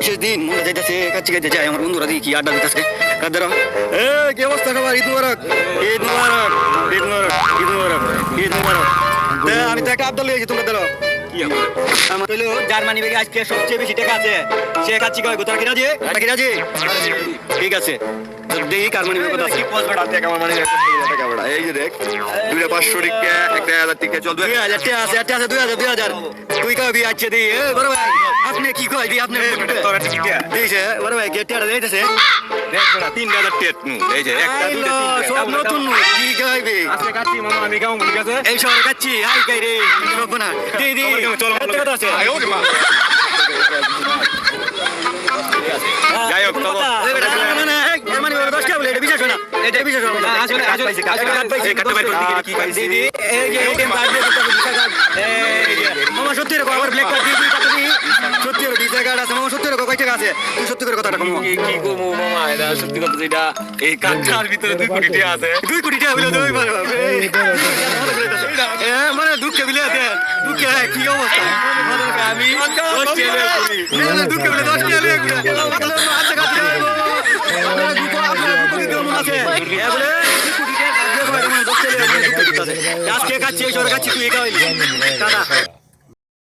শেষ দিন মনে যাইতেছে কাছে খাইতে যায় আমার বন্ধুরা দেখি কি আড্ডা দিতেছে কাদের কি অবস্থা সবার ঈদ মুবারক ঈদ মুবারক ঈদ মুবারক ঈদ মুবারক ঈদ মুবারক আমি তো একটা আবদাল লিয়েছি তোমরা দিল কি আমার হইলো জার্মানি বেগে আজকে সবচেয়ে বেশি টাকা আছে সে কাচ্চি কয় গোতার কি রাজি ঠিক আছে দেখি কার মানি কথা আছে এই যে দেখ 2500 টিকা 1000 টিকা চল 2000 টাকা আছে 2000 তুই কবি আছে দি বড় ভাই আপনি কি কই দি আপনি তোরা টিকা দিছে বড় ভাই গেটটা দিতেছে দেখ বড় 3000 টেট নু এই যে একটা দুটো সব নতুন কি কইবি আজকে কাচ্চি মামা আমি গাও ঠিক আছে এই শহর কাচ্চি আই কাই রে রব না দি দি চল কথা আছে আয় ওরে মা যাই হোক তো জার্মানি 10 টাকা বলে এটা বিশ্বাস হয় না এটা বিশ্বাস হয় না আসলে কাট পাইছে কাটতে বাইর করতে কি পাইছে দিদি এই যে এটিএম কার্ড দিয়ে দিতে ভিসা কার্ড এই যে মামা সত্যি রে আবার ব্ল্যাক কার্ড দিয়ে টাকা দি সত্যি রে ভিসা কার্ড আছে মামা সত্যি রে কয় টাকা আছে তুই সত্যি করে কথাটা কম কি গো মামা এটা সত্যি কথা যেটা এই কাঠার ভিতরে 2 কোটি টাকা আছে 2 কোটি টাকা বলে দুই বার মানে দুঃখে বিলে আছে দুঃখে কি অবস্থা আমি অস্ট্রেলিয়া করি দুঃখে বিলে 10 টাকা লিয়ে আচ্ছা কাছে আজকে কাছে তুই একা